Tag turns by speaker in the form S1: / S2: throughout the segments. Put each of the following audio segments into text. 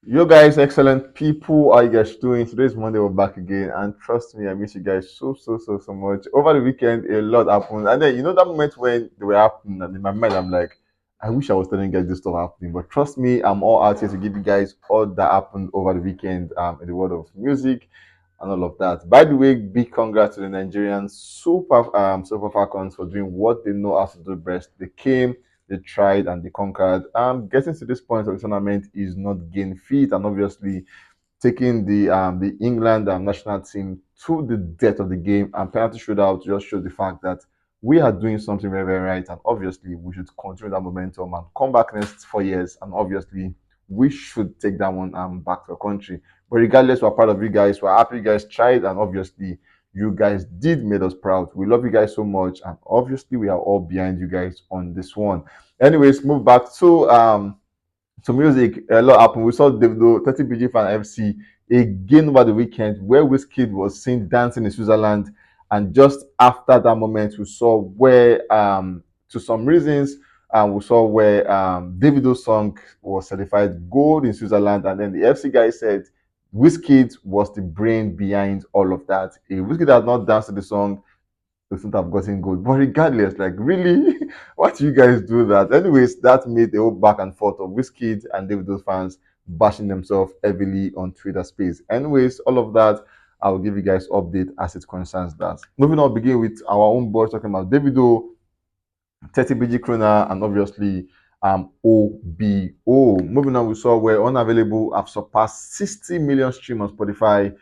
S1: You guys, excellent people. How you guys doing? Today's Monday. We're back again, and trust me, I miss you guys so much. Over the weekend, a lot happened, and then you know that moment when they were happening, and in my mind, I'm like, I wish I was telling you guys this stuff happening. But trust me, I'm all out here to give you guys all that happened over the weekend, in the world of music and all of that. By the way, big congrats to the Nigerian Super Falcons for doing what they know how to do best. They came, they tried, and they conquered. Getting to this point of the tournament is not gain feat, and obviously taking the England national team to the depth of the game and penalty shootout just shows the fact that we are doing something very right, and obviously we should continue that momentum and come back next 4 years, and obviously we should take that one back to the country. But regardless, we're proud of you guys. We're happy you guys tried, and obviously you guys did made us proud. We love you guys so much, and obviously we are all behind you guys on this one. Anyways, move back to music. A lot happened. We saw Davido 30 BG Fan FC again over the weekend, where Wizkid was seen dancing in Switzerland, and just after that moment, we saw where to some reasons. We saw where Davido's song was certified gold in Switzerland, and then the FC guy said Wizkid was the brain behind all of that. If Wizkid had not danced to the song, they shouldn't have gotten gold. But regardless, like really, why do you guys do that? Anyways, that made the whole back and forth of Wizkid and Davido's fans bashing themselves heavily on Twitter space. Anyways, all of that, I will give you guys update as it concerns that. Moving on, begin with our own boys talking about Davido, 30 BG Krona, and obviously OBO. Moving on, we saw where Unavailable have surpassed 60 million streams on Spotify.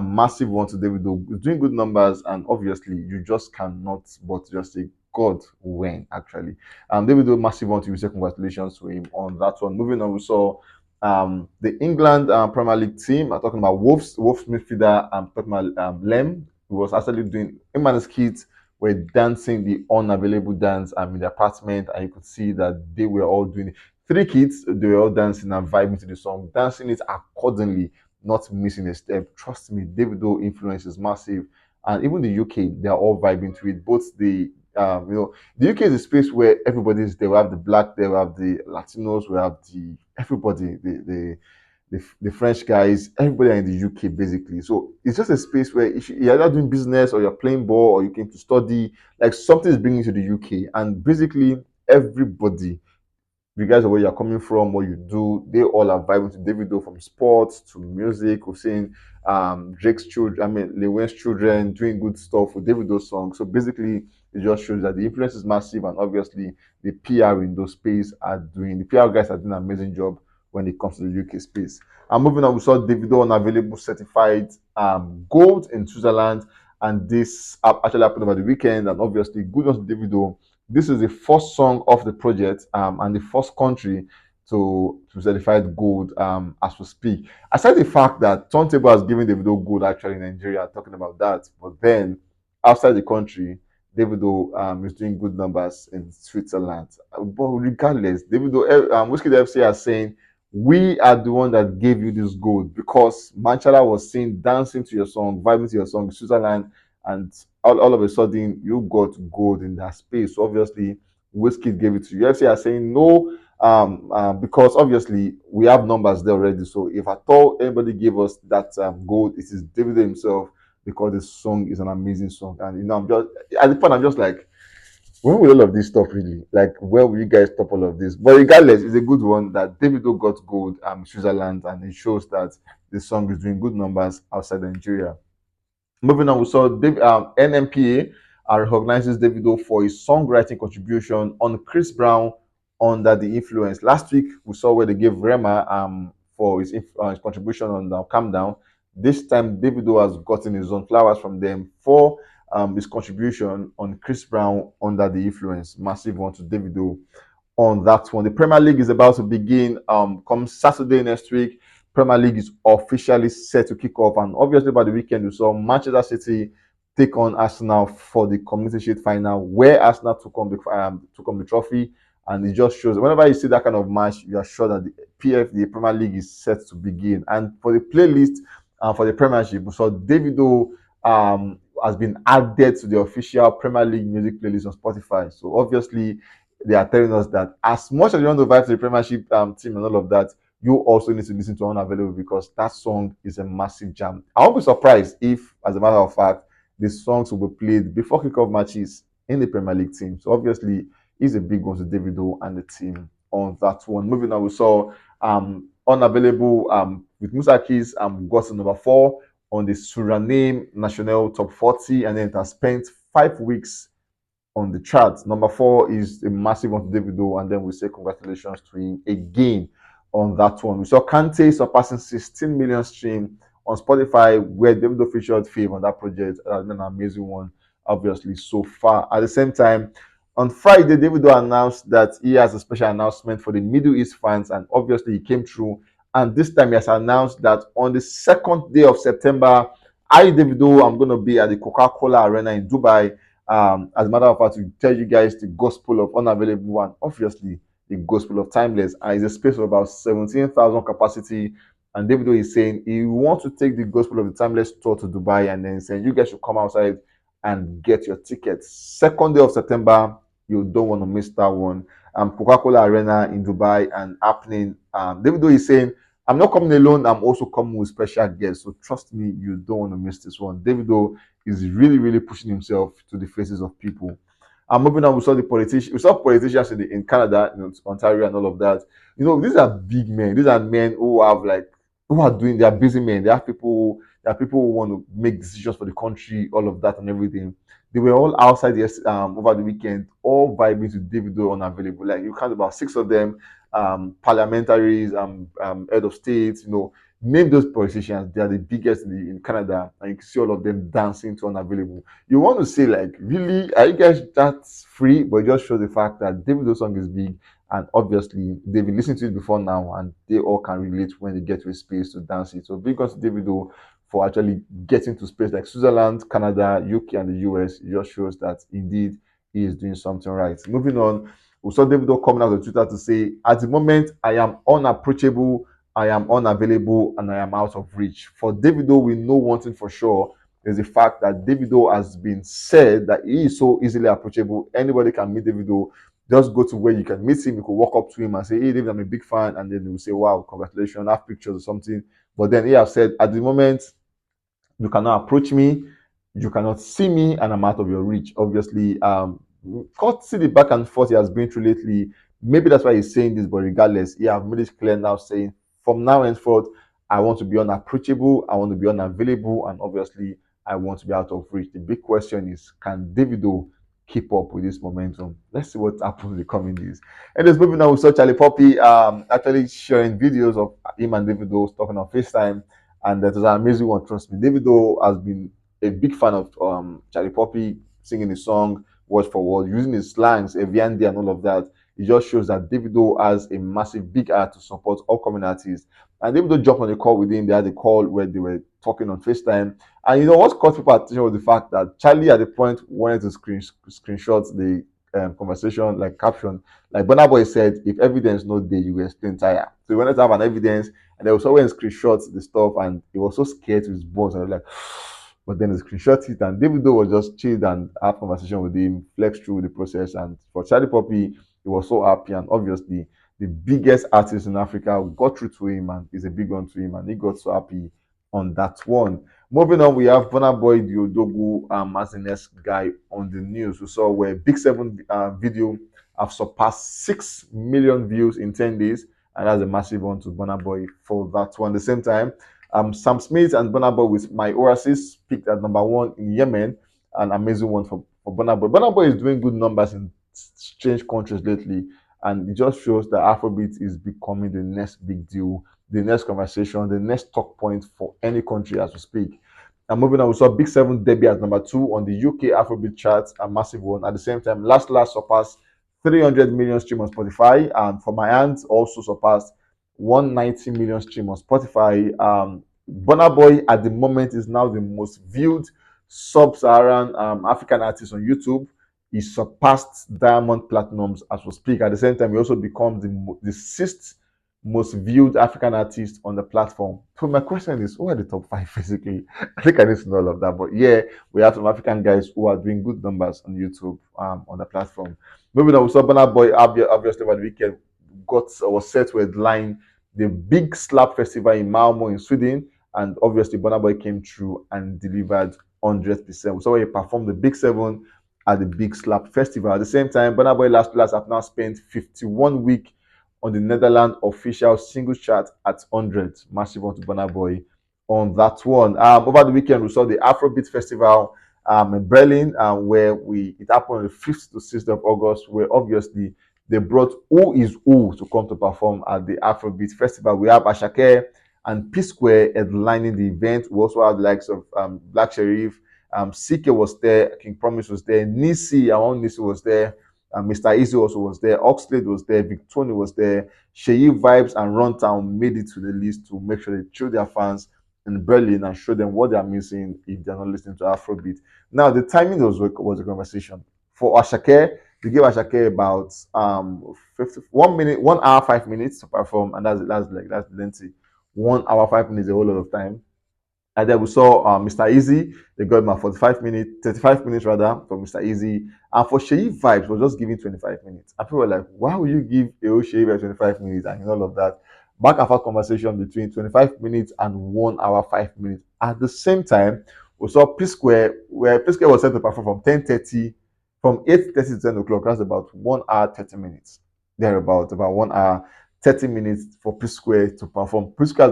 S1: Massive one to Davido. He's doing good numbers, and obviously, you just cannot but just say, God, when actually. Davido, massive one to you. Say congratulations to him on that one. Moving on, we saw the England Premier League team. I'm talking about Wolves midfielder. I'm talking about Lem, who was actually doing him and his kids were dancing the unavailable dance in the apartment, and you could see that they were all doing it. Three kids, they were all dancing and vibing to the song, dancing it accordingly, not missing a step. Trust me, Davido influence is massive, and even the UK, they are all vibing to it. Both the UK is a space where everybody is there. We have the black, there we have the Latinos, we have the everybody, the French guys, everybody are in the UK basically. So it's just a space where if you're either doing business or you're playing ball or you came to study, like something is bringing you to the UK. And basically, everybody, regardless of where you're coming from, what you do, they all are vibing to Davido, from sports to music. We've seen Drake's children, I mean, Lil Wayne's children doing good stuff with Davido's songs. So basically, it just shows that the influence is massive, and obviously, the PR in those space are doing, the PR guys are doing an amazing job when it comes to the UK space. And moving on, we saw Davido Unavailable certified gold in Switzerland, and this actually happened over the weekend. And obviously, good on Davido. This is the first song of the project, and the first country to certified gold as we speak. Aside the fact that Turntable has given Davido gold actually in Nigeria, talking about that, but then outside the country, Davido is doing good numbers in Switzerland. But regardless, Davido, Whiskey FC are saying we are the one that gave you this gold because Manchala was seen dancing to your song, vibing to your song in Switzerland, and all of a sudden you got gold in that space. So obviously, Whiskey gave it to you. UFC are saying no, because obviously we have numbers there already. So if at all anybody gave us that gold, it is David himself because the song is an amazing song. And I'm just at the point I'm just like, when will all of this stuff really? Like, where will you guys stop all of this? But regardless, it's a good one that Davido got gold Switzerland, and it shows that the song is doing good numbers outside Nigeria. Moving on, we saw NMPA recognizes Davido for his songwriting contribution on Chris Brown Under the Influence. Last week, we saw where they gave Rema for his contribution on Calm Down. This time, Davido has gotten his own flowers from them for his contribution on Chris Brown Under the Influence. Massive one to Davido on that one. The Premier League is about to begin come Saturday next week. Premier League is officially set to kick off, and obviously by the weekend we saw Manchester City take on Arsenal for the Community Shield final, where Arsenal took home the trophy, and it just shows whenever you see that kind of match, you are sure that the Premier League, is set to begin. And for the playlist for the Premiership, we saw Davido has been added to the official Premier League music playlist on Spotify. So obviously they are telling us that as much as you want to vibe to the Premiership team and all of that, you also need to listen to Unavailable because that song is a massive jam. I won't be surprised if, as a matter of fact, the songs will be played before kickoff matches in the Premier League team. So obviously, it's a big one to Davido and the team on that one. Moving on, we saw Unavailable with Musa Keys got to number 4 on the Suriname National Top 40, and then it has spent 5 weeks on the charts. Number 4 is a massive one to Davido, and then we say congratulations to him again on that one. We saw Kante surpassing 16 million stream on Spotify, where Davido featured Fave on that project. That's been an amazing one, obviously, so far. At the same time, on Friday, Davido announced that he has a special announcement for the Middle East fans, and obviously, he came through. And this time, he has announced that on the second day of September, Davido, I'm going to be at the Coca-Cola Arena in Dubai. As a matter of fact, to tell you guys the gospel of Unavailable and obviously the gospel of Timeless. It's a space of about 17,000 capacity. And Davido is saying he wants to take the gospel of the Timeless tour to Dubai, and then saying you guys should come outside and get your tickets. Second day of September, you don't want to miss that one. Coca-Cola Arena in Dubai and happening. Davido is saying, I'm not coming alone, I'm also coming with special guests. So trust me, you don't want to miss this one. Davido is really, really pushing himself to the faces of people. And moving on, we saw politicians in Canada, Ontario, and all of that. These are big men. These are men who have they are busy men. There are people who want to make decisions for the country, all of that and everything. They were all outside over the weekend, all vibing to Davido Unavailable. Like you count about 6 of them, parliamentaries, head of state, name those politicians. They are the biggest in Canada, and you can see all of them dancing to Unavailable. You want to say, like, really, are you guys that free? But it just shows the fact that Davido's song is big, and obviously they've been listening to it before now, and they all can relate when they get to a space to dance it. So big ups to Davido for actually getting to space like Switzerland, Canada, UK, and the US. It just shows that indeed he is doing something right. Moving on, we saw Davido coming out on Twitter to say, at the moment, I am unapproachable, I am unavailable, and I am out of reach. For Davido, we know one thing for sure is the fact that Davido has been said that he is so easily approachable. Anybody can meet Davido. Just go to where you can meet him. You can walk up to him and say, hey, David, I'm a big fan. And then he will say, wow, congratulations, have pictures or something. But then he has said, at the moment, you cannot approach me, you cannot see me, and I'm out of your reach. Obviously, see the back and forth he has been through lately. Maybe that's why he's saying this, but regardless, he have made it clear now, saying from now henceforth, I want to be unapproachable, I want to be unavailable, and obviously, I want to be out of reach. The big question is, can Davido keep up with this momentum? Let's see what happens in the coming days. And just moving on, we saw Charlie Poppy actually sharing videos of him and Davido talking on FaceTime, and that was an amazing one. Trust me, Davido has been a big fan of Charlie Poppy singing his song word for word, using his slangs, Eviandi, and all of that. It just shows that Davido has a massive, big heart to support all communities. And Davido jumped on a call with him. They had a call where they were talking on FaceTime. And what caught people attention was the fact that Charlie, at the point, wanted to screenshot the conversation, like caption. Like Burna Boy said, if evidence no day, you will explain tire. So he wanted to have an evidence, and they also went screenshots the stuff, and he was so scared to his bones. And like, but then he screenshot it, and Davido was just chilled and have conversation with him, flex through the process. And for Charlie Poppy, he was so happy, and obviously the biggest artist in Africa got through to him, and is a big one to him, and he got so happy on that one. Moving on, we have Burna Boy Diodogu as the next guy on the news. We saw where Big Seven video have surpassed 6 million views in 10 days, and that's a massive one to Burna Boy for that one. At the same time, Sam Smith and Burna Boy with My Oasis picked at number 1 in Yemen, an amazing one for Burna Boy. Burna Boy is doing good numbers in strange countries lately, and it just shows that Afrobeat is becoming the next big deal, the next conversation, the next talk point for any country as we speak. And moving on, we saw Big Seven debut at number 2 on the UK Afrobeat charts, a massive one. At the same time, Last surpassed 300 million stream on Spotify, and For My Hands also surpassed 190 million stream on Spotify. Burna Boy at the moment is now the most viewed sub-Saharan African artist on YouTube. He surpassed Diamond Platinums as we speak. At the same time, he also becomes the 6th most viewed African artist on the platform. So my question is, who are the top 5 basically? I think I need to know all of that. But yeah, we have some African guys who are doing good numbers on YouTube on the platform. Moving on, we saw Burna Boy obviously over the weekend was set to headline the Big Slap Festival in Malmo in Sweden, and obviously Burna Boy came through and delivered 100%. We saw where he performed the Big Seven at the Big Slap Festival. At the same time, Burna Boy Last have now spent 51 weeks on the Netherlands official single chart at 100. Massive one to Burna Boy on that one. Over the weekend, we saw the Afrobeats Festival in Berlin, where it happened on the 5th to 6th of August, where obviously they brought Who Is Who to come to perform at the Afrobeat Festival. We have Asake and P Square headlining the event. We also have the likes of Black Sherif, CK was there, King Promise was there, Nisi, our own Nisi was there, Mr. Easy also was there, Oxlade was there, Victoria was there, Sheyi Vibes and Runtown made it to the list to make sure they show their fans in Berlin and show them what they are missing if they're not listening to Afrobeat. Now, the timing was a conversation. For Asake, they gave Asake about 1 minute, 1 hour, 5 minutes to perform, and that's lengthy. 1 hour, 5 minutes, a whole lot of time. And then we saw Mr. Easy. They got him at 45 minutes, 35 minutes rather, for Mr. Easy. And for Sheyi Vibes, was just giving 25 minutes. And people were like, why would you give a whole Sheyi Vibes 25 minutes and all of that? Back and forth conversation between 25 minutes and 1 hour, 5 minutes. At the same time, we saw P Square, where P Square was set to perform from 10:30, from 8:30 to 10 o'clock. That's about 1 hour, 30 minutes. About 1 hour, 30 minutes for P Square to perform. P Square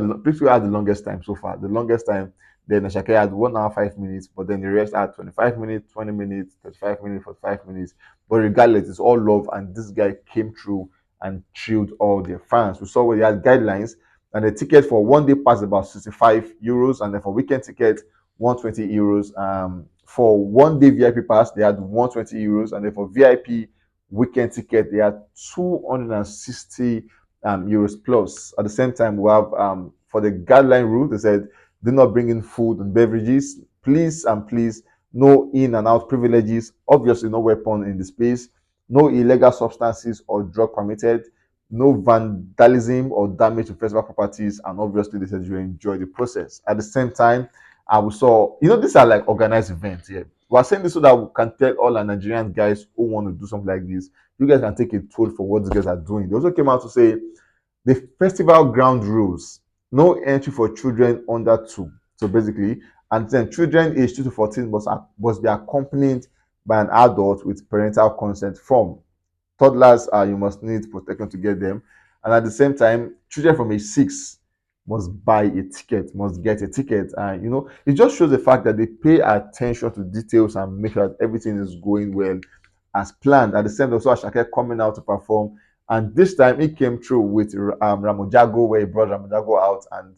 S1: had the longest time so far. The longest time, then Ashake had 1 hour, 5 minutes, but then the rest had 25 minutes, 20 minutes, 35 minutes, 45 minutes. But regardless, it's all love, and this guy came through and thrilled all their fans. We saw where they had guidelines, and the ticket for 1 day pass about 65 euros, and then for weekend ticket, 120 euros. For 1 day VIP pass, they had 120 euros, and then for VIP weekend ticket, they had 260 euros plus. At the same time, we have for the guideline rule, they said do not bring in food and beverages. Please and please, no in and out privileges. Obviously, no weapon in the space. No illegal substances or drug permitted. No vandalism or damage to festival properties. And obviously, they said you enjoy the process. At the same time, we saw, these are like organized events here. We're saying this so that we can tell all our Nigerian guys who want to do something like this, you guys can take a toll for what these guys are doing. They also came out to say the festival ground rules: no entry for children under 2. So basically, and then children aged 2 to 14 must be accompanied by an adult with parental consent form. Toddlers, you must need protection to get them. And at the same time, children from age 6 must buy a ticket, must get a ticket. And it just shows the fact that they pay attention to details and make sure that everything is going well as planned. At the same time, also Ashake coming out to perform, and this time he came through with Ramojago, where he brought Ramojago out, and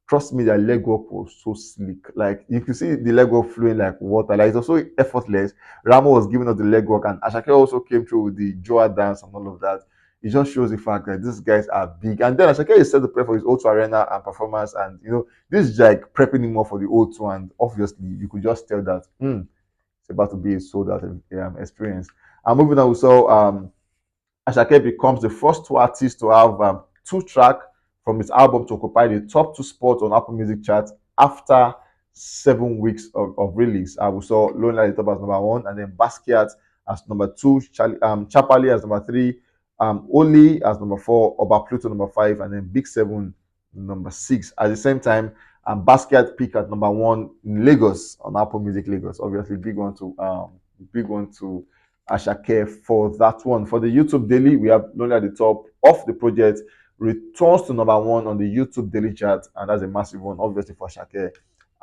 S1: trust me, the leg work was so slick. Like you can see the leg work flowing like water. Like it's also effortless. Ramo was giving us the leg work, and Ashake also came through with the Joa dance and all of that. It just shows the fact that these guys are big. And then Ashake is set to prep for his O2 Arena and performance, and this is like prepping him more for the O2, and obviously you could just tell that it's about to be a sold out experience. And moving on, we saw Asake becomes the first two artists to have two tracks from his album to occupy the top two spots on Apple Music chart after 7 weeks of release. We saw Lonely at the top as number one, and then Basquiat as number two, Chapali as number three, Oli as number four, Oba Pluto number five, and then Big Seven number six. At the same time, Basquiat peaked at number one in Lagos on Apple Music Lagos. Obviously, big one to Ashake for that one. For the YouTube Daily, we have Lonely at the top of the project, returns to number one on the YouTube Daily chart, and that's a massive one, obviously, for Ashake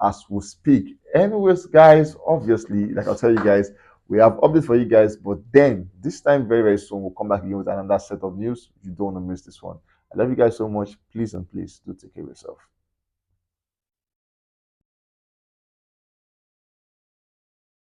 S1: as we speak. Anyways, guys, obviously, like I'll tell you guys, we have updates for you guys, but then this time very, very soon, we'll come back again with another set of news. You don't want to miss this one. I love you guys so much. Please and please do take care of yourself.